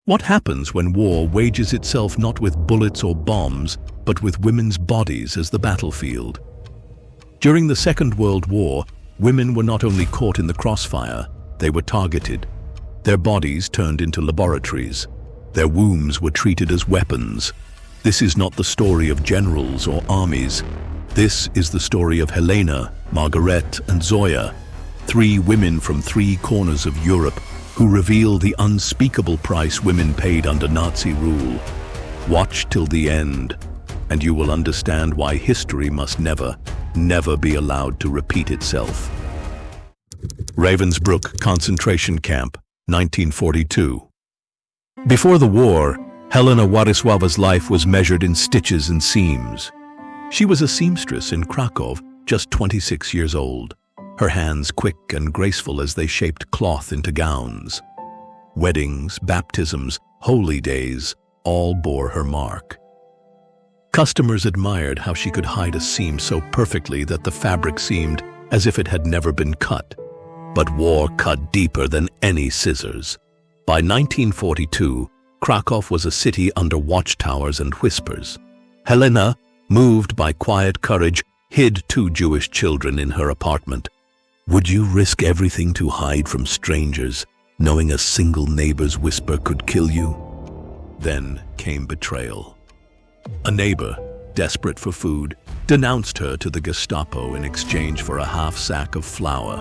What happens when war wages itself not with bullets or bombs, but with women's bodies as the battlefield? During the Second World War, women were not only caught in the crossfire, they were targeted. Their bodies turned into laboratories. Their wombs were treated as weapons. This is not the story of generals or armies. This is the story of Helena, Margarethe, and Zoya, 3 women from 3 corners of Europe who reveal the unspeakable price women paid under Nazi rule. Watch till the end, and you will understand why history must never be allowed to repeat itself. Ravensbrück concentration camp, 1942. Before the war, Helena Władysława's life was measured in stitches and seams. She was a seamstress in Krakow, just 26 years old, her hands quick and graceful as they shaped cloth into gowns. Weddings, baptisms, holy days, all bore her mark. Customers admired how she could hide a seam so perfectly that the fabric seemed as if it had never been cut. But war cut deeper than any scissors. By 1942, Krakow was a city under watchtowers and whispers. Helena, moved by quiet courage, hid 2 Jewish children in her apartment. Would you risk everything to hide from strangers, knowing a single neighbor's whisper could kill you? Then came betrayal. A neighbor, desperate for food, denounced her to the Gestapo in exchange for a half sack of flour.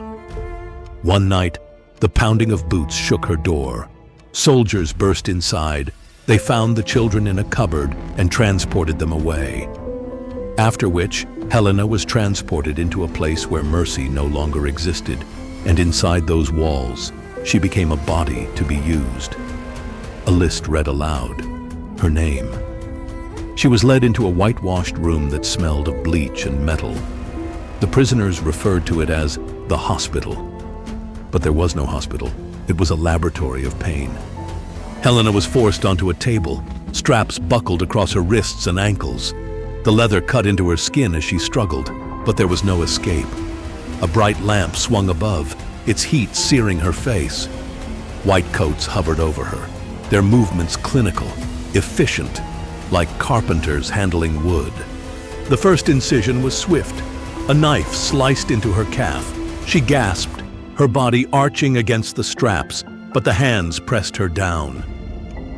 One night, the pounding of boots shook her door. Soldiers burst inside. They found the children in a cupboard and transported them away. After which, Helena was transported into a place where mercy no longer existed, and inside those walls, she became a body to be used. A list read aloud, her name. She was led into a whitewashed room that smelled of bleach and metal. The prisoners referred to it as the hospital. But there was no hospital. It was a laboratory of pain. Helena was forced onto a table, straps buckled across her wrists and ankles. The leather cut into her skin as she struggled, but there was no escape. A bright lamp swung above, its heat searing her face. White coats hovered over her, their movements clinical, efficient, like carpenters handling wood. The first incision was swift. A knife sliced into her calf. She gasped, her body arching against the straps, but the hands pressed her down.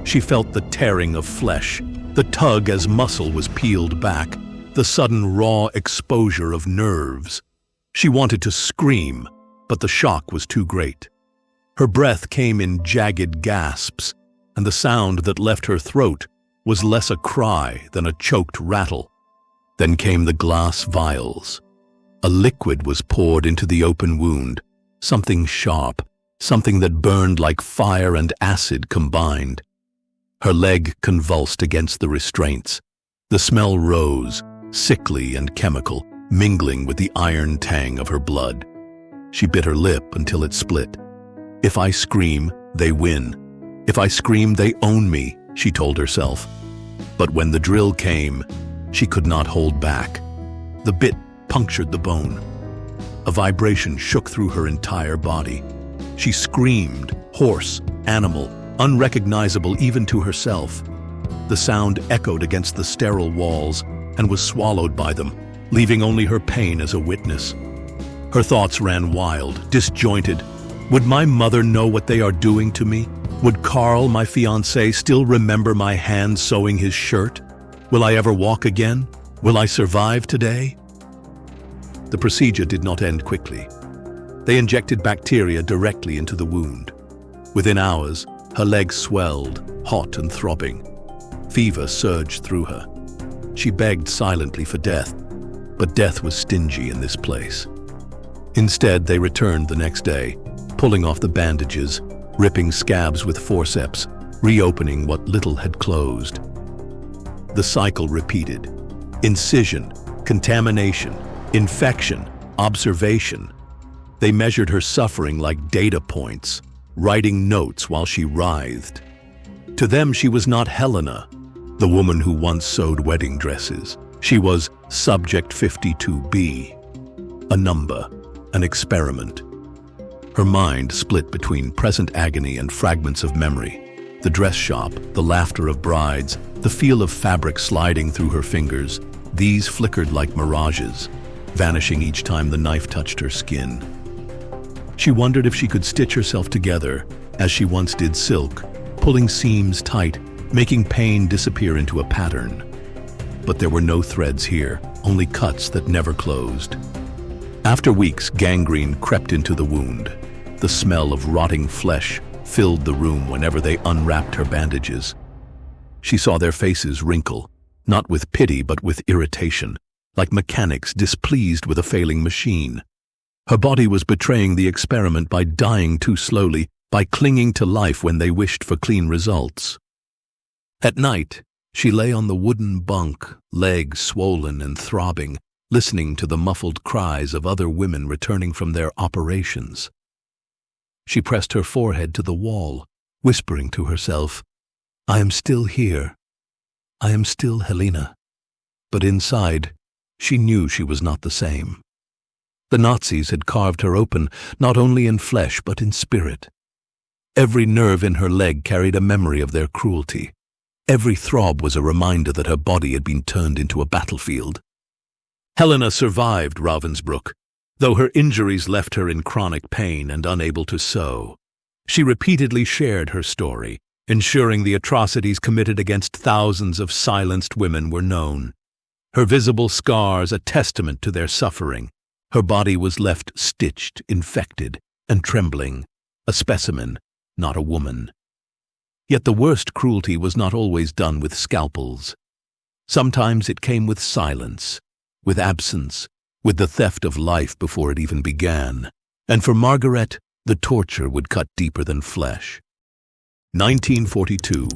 She felt the tearing of flesh, the tug as muscle was peeled back, the sudden raw exposure of nerves. She wanted to scream, but the shock was too great. Her breath came in jagged gasps, and the sound that left her throat was less a cry than a choked rattle. Then came the glass vials. A liquid was poured into the open wound, something sharp, something that burned like fire and acid combined. Her leg convulsed against the restraints. The smell rose, sickly and chemical, mingling with the iron tang of her blood. She bit her lip until it split. If I scream, they win. If I scream, they own me, she told herself. But when the drill came, she could not hold back. The bit punctured the bone. A vibration shook through her entire body. She screamed, hoarse, animal, unrecognizable even to herself. The sound echoed against the sterile walls and was swallowed by them, leaving only her pain as a witness. Her thoughts ran wild, disjointed. Would my mother know what they are doing to me? Would Carl, my fiancé, still remember my hand sewing his shirt? Will I ever walk again? Will I survive today? The procedure did not end quickly. They injected bacteria directly into the wound. Within hours, her legs swelled, hot and throbbing. Fever surged through her. She begged silently for death, but death was stingy in this place. Instead, they returned the next day, pulling off the bandages, ripping scabs with forceps, reopening what little had closed. The cycle repeated. Incision, contamination, infection, observation. They measured her suffering like data points, writing notes while she writhed. To them, she was not Helena, the woman who once sewed wedding dresses. She was Subject 52B, a number, an experiment. Her mind split between present agony and fragments of memory. The dress shop, the laughter of brides, the feel of fabric sliding through her fingers, these flickered like mirages, vanishing each time the knife touched her skin. She wondered if she could stitch herself together, as she once did silk, pulling seams tight, making pain disappear into a pattern. But there were no threads here, only cuts that never closed. After weeks, gangrene crept into the wound. The smell of rotting flesh filled the room whenever they unwrapped her bandages. She saw their faces wrinkle, not with pity but with irritation, like mechanics displeased with a failing machine. Her body was betraying the experiment by dying too slowly, by clinging to life when they wished for clean results. At night, she lay on the wooden bunk, legs swollen and throbbing, listening to the muffled cries of other women returning from their operations. She pressed her forehead to the wall, whispering to herself, "I am still here. I am still Helena." But inside, she knew she was not the same. The Nazis had carved her open, not only in flesh but in spirit. Every nerve in her leg carried a memory of their cruelty. Every throb was a reminder that her body had been turned into a battlefield. Helena survived Ravensbrück, though her injuries left her in chronic pain and unable to sew. She repeatedly shared her story, ensuring the atrocities committed against thousands of silenced women were known. Her visible scars a testament to their suffering. Her body was left stitched, infected, and trembling, a specimen, not a woman. Yet the worst cruelty was not always done with scalpels. Sometimes it came with silence, with absence, with the theft of life before it even began. And for Margarethe, the torture would cut deeper than flesh. 1942.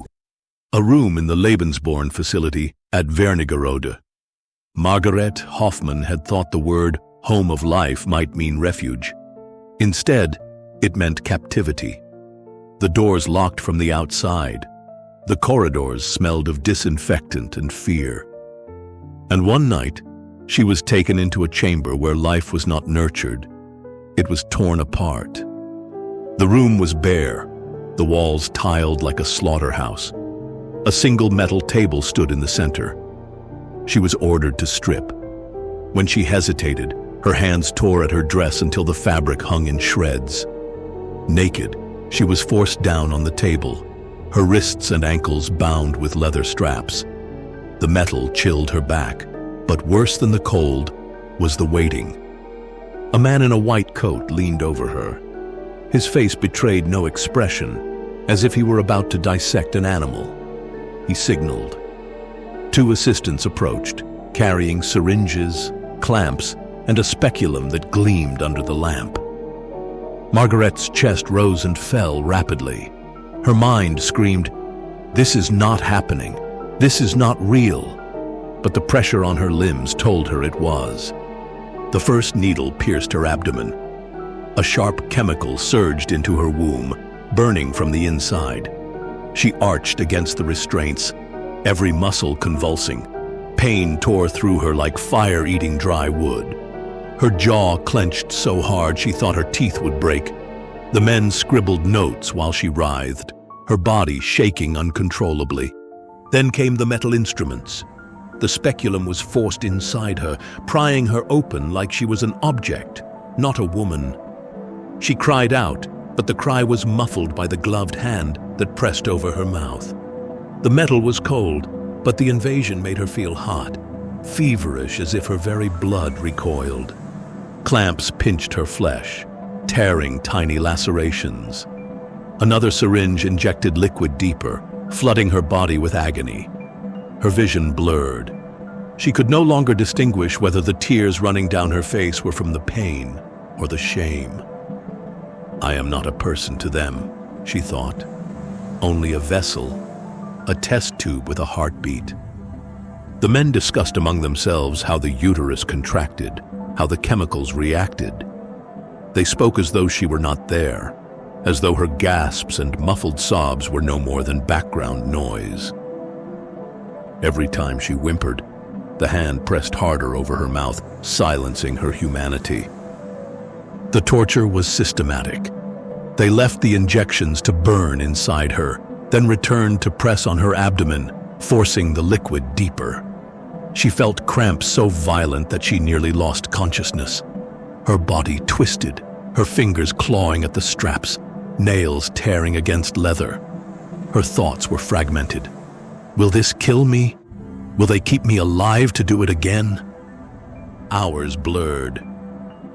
A room in the Lebensborn facility at Wernigerode. Margarethe Hoffmann had thought the word home of life might mean refuge. Instead, it meant captivity. The doors locked from the outside. The corridors smelled of disinfectant and fear. And one night, she was taken into a chamber where life was not nurtured. It was torn apart. The room was bare, the walls tiled like a slaughterhouse. A single metal table stood in the center. She was ordered to strip. When she hesitated, her hands tore at her dress until the fabric hung in shreds. Naked, she was forced down on the table, her wrists and ankles bound with leather straps. The metal chilled her back, but worse than the cold was the waiting. A man in a white coat leaned over her. His face betrayed no expression, as if he were about to dissect an animal. He signaled. Two assistants approached, carrying syringes, clamps, and a speculum that gleamed under the lamp. Margarethe's chest rose and fell rapidly. Her mind screamed, "This is not happening. This is not real." But the pressure on her limbs told her it was. The first needle pierced her abdomen. A sharp chemical surged into her womb, burning from the inside. She arched against the restraints, every muscle convulsing. Pain tore through her like fire eating dry wood. Her jaw clenched so hard she thought her teeth would break. The men scribbled notes while she writhed, her body shaking uncontrollably. Then came the metal instruments. The speculum was forced inside her, prying her open like she was an object, not a woman. She cried out, but the cry was muffled by the gloved hand that pressed over her mouth. The metal was cold, but the invasion made her feel hot, feverish as if her very blood recoiled. Clamps pinched her flesh, tearing tiny lacerations. Another syringe injected liquid deeper, flooding her body with agony. Her vision blurred. She could no longer distinguish whether the tears running down her face were from the pain or the shame. "I am not a person to them," she thought. "Only a vessel, a test tube with a heartbeat." The men discussed among themselves how the uterus contracted, how the chemicals reacted. They spoke as though she were not there, as though her gasps and muffled sobs were no more than background noise. Every time she whimpered, the hand pressed harder over her mouth, silencing her humanity. The torture was systematic. They left the injections to burn inside her, then returned to press on her abdomen, forcing the liquid deeper. She felt cramps so violent that she nearly lost consciousness. Her body twisted, her fingers clawing at the straps, nails tearing against leather. Her thoughts were fragmented. Will this kill me? Will they keep me alive to do it again? Hours blurred.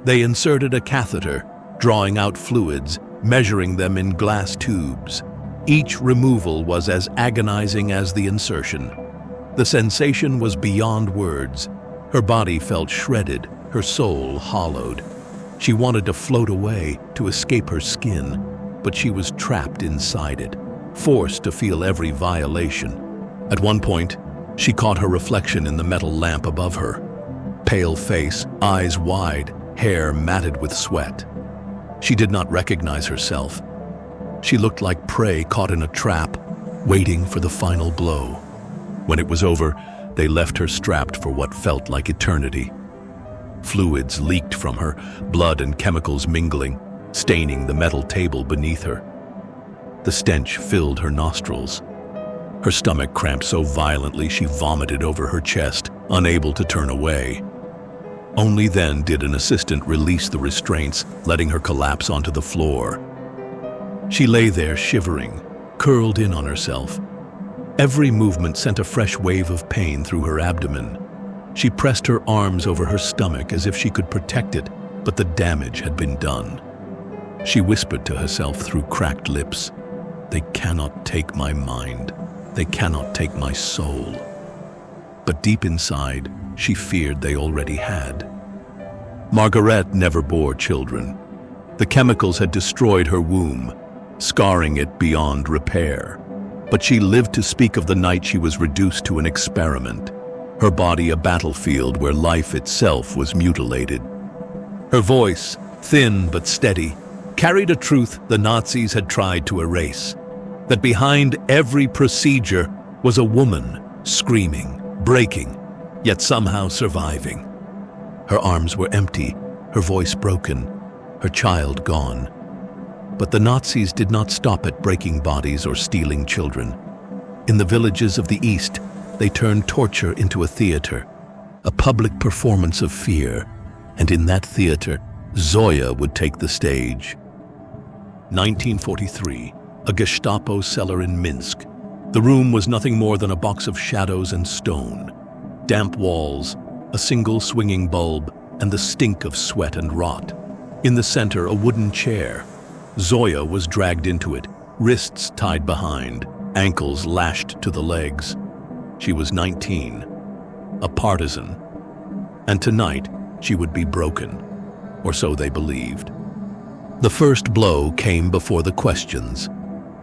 They inserted a catheter, drawing out fluids, measuring them in glass tubes. Each removal was as agonizing as the insertion. The sensation was beyond words. Her body felt shredded, her soul hollowed. She wanted to float away, to escape her skin, but she was trapped inside it, forced to feel every violation. At one point, she caught her reflection in the metal lamp above her. Pale face, eyes wide, hair matted with sweat. She did not recognize herself. She looked like prey caught in a trap, waiting for the final blow. When it was over, they left her strapped for what felt like eternity. Fluids leaked from her, blood and chemicals mingling, staining the metal table beneath her. The stench filled her nostrils. Her stomach cramped so violently she vomited over her chest, unable to turn away. Only then did an assistant release the restraints, letting her collapse onto the floor. She lay there shivering, curled in on herself. Every movement sent a fresh wave of pain through her abdomen. She pressed her arms over her stomach as if she could protect it, but the damage had been done. She whispered to herself through cracked lips, "They cannot take my mind. They cannot take my soul." But deep inside, she feared they already had. Margarethe never bore children. The chemicals had destroyed her womb, scarring it beyond repair. But she lived to speak of the night she was reduced to an experiment, her body a battlefield where life itself was mutilated. Her voice, thin but steady, carried a truth the Nazis had tried to erase, that behind every procedure was a woman screaming, breaking, yet somehow surviving. Her arms were empty, her voice broken, her child gone. But the Nazis did not stop at breaking bodies or stealing children. In the villages of the East, they turned torture into a theater, a public performance of fear, and in that theater, Zoya would take the stage. 1943, a Gestapo cellar in Minsk. The room was nothing more than a box of shadows and stone. Damp walls, a single swinging bulb, and the stink of sweat and rot. In the center, a wooden chair. Zoya was dragged into it, wrists tied behind, ankles lashed to the legs. She was 19, a partisan. And tonight, she would be broken, or so they believed. The first blow came before the questions.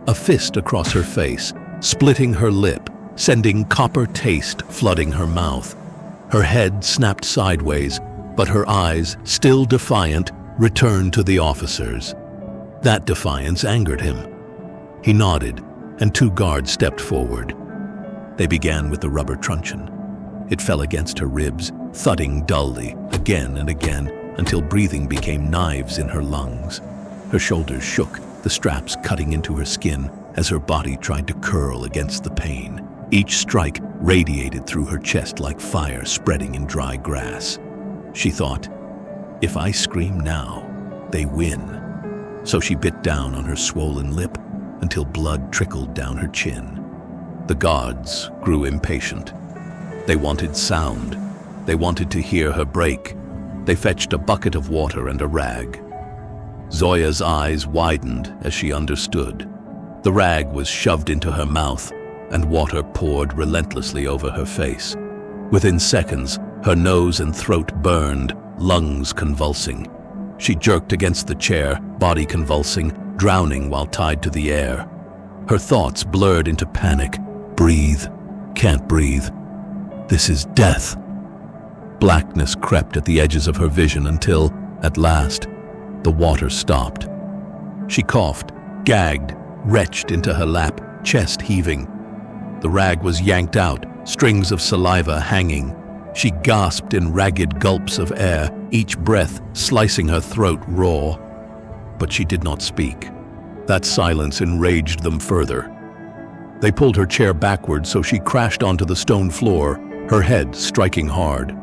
A fist across her face, splitting her lip, sending copper taste flooding her mouth. Her head snapped sideways, but her eyes, still defiant, returned to the officers. That defiance angered him. He nodded, and two guards stepped forward. They began with the rubber truncheon. It fell against her ribs, thudding dully, again and again, until breathing became knives in her lungs. Her shoulders shook, the straps cutting into her skin as her body tried to curl against the pain. Each strike radiated through her chest like fire spreading in dry grass. She thought, if I scream now, they win. So she bit down on her swollen lip until blood trickled down her chin. The guards grew impatient. They wanted sound. They wanted to hear her break. They fetched a bucket of water and a rag. Zoya's eyes widened as she understood. The rag was shoved into her mouth, and water poured relentlessly over her face. Within seconds, her nose and throat burned, lungs convulsing. She jerked against the chair, body convulsing, drowning while tied to the air. Her thoughts blurred into panic. Breathe. Can't breathe. This is death. Blackness crept at the edges of her vision until, at last, the water stopped. She coughed, gagged, retched into her lap, chest heaving. The rag was yanked out, strings of saliva hanging. She gasped in ragged gulps of air, each breath slicing her throat raw. But she did not speak. That silence enraged them further. They pulled her chair backward so she crashed onto the stone floor, her head striking hard.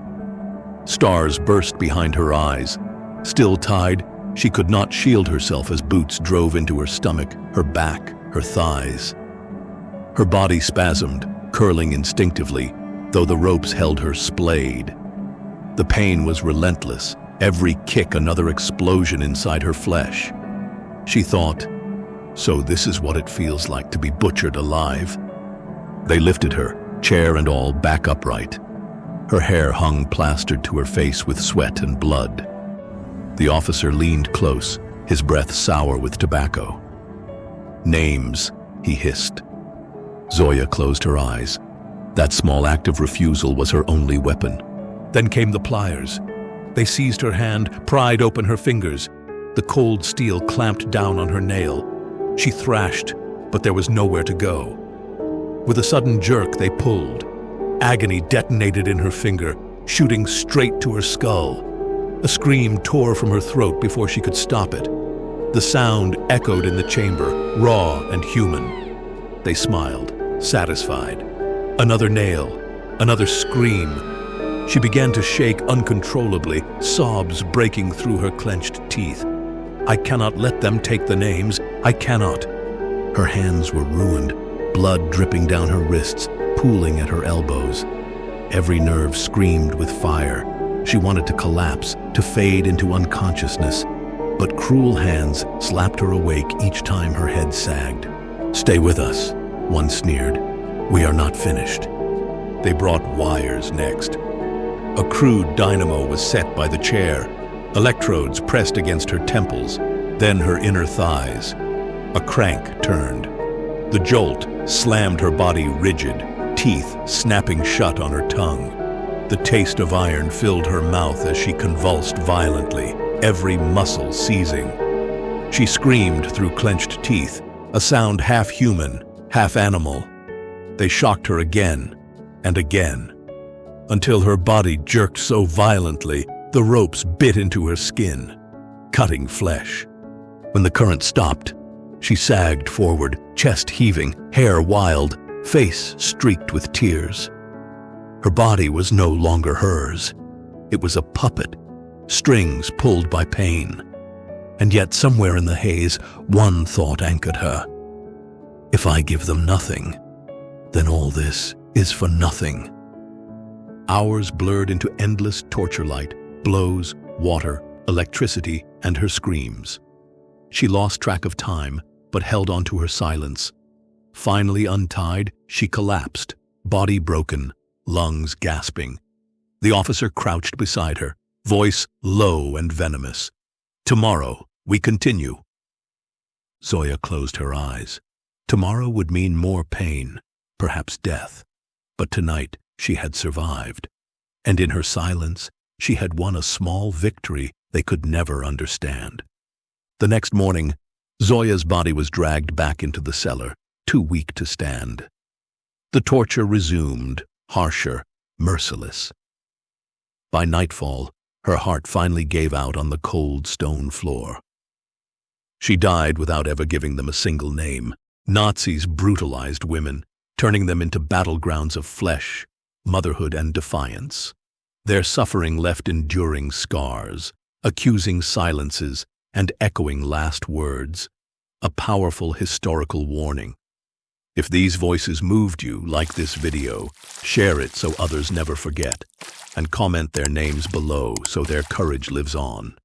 Stars burst behind her eyes. Still tied, she could not shield herself as boots drove into her stomach, her back, her thighs. Her body spasmed, curling instinctively, though the ropes held her splayed. The pain was relentless, every kick another explosion inside her flesh. She thought, so this is what it feels like to be butchered alive. They lifted her, chair and all, back upright. Her hair hung plastered to her face with sweat and blood. The officer leaned close, his breath sour with tobacco. "Names," he hissed. Zoya closed her eyes. That small act of refusal was her only weapon. Then came the pliers. They seized her hand, pried open her fingers. The cold steel clamped down on her nail. She thrashed, but there was nowhere to go. With a sudden jerk, they pulled. Agony detonated in her finger, shooting straight to her skull. A scream tore from her throat before she could stop it. The sound echoed in the chamber, raw and human. They smiled, satisfied. Another nail, another scream. She began to shake uncontrollably, sobs breaking through her clenched teeth. "I cannot let them take the names. I cannot." Her hands were ruined, blood dripping down her wrists, pooling at her elbows. Every nerve screamed with fire. She wanted to collapse, to fade into unconsciousness, but cruel hands slapped her awake each time her head sagged. "Stay with us," one sneered. "We are not finished." They brought wires next. A crude dynamo was set by the chair. Electrodes pressed against her temples, then her inner thighs. A crank turned. The jolt slammed her body rigid, teeth snapping shut on her tongue. The taste of iron filled her mouth as she convulsed violently, every muscle seizing. She screamed through clenched teeth, a sound half human, half animal. They shocked her again and again, until her body jerked so violently the ropes bit into her skin, cutting flesh. When the current stopped, she sagged forward, chest heaving, hair wild, face streaked with tears. Her body was no longer hers. It was a puppet, strings pulled by pain. And yet somewhere in the haze, one thought anchored her. If I give them nothing, then all this is for nothing. Hours blurred into endless torture light, blows, water, electricity, and her screams. She lost track of time, but held on to her silence. Finally untied, she collapsed, body broken, lungs gasping. The officer crouched beside her, voice low and venomous. "Tomorrow, we continue." Zoya closed her eyes. Tomorrow would mean more pain, perhaps death. But tonight, she had survived. And in her silence, she had won a small victory they could never understand. The next morning, Zoya's body was dragged back into the cellar, too weak to stand. The torture resumed, harsher, merciless. By nightfall, her heart finally gave out on the cold stone floor. She died without ever giving them a single name. Nazis brutalized women, turning them into battlegrounds of flesh, motherhood, and defiance. Their suffering left enduring scars, accusing silences, and echoing last words, a powerful historical warning. If these voices moved you, like this video, share it so others never forget, and comment their names below so their courage lives on.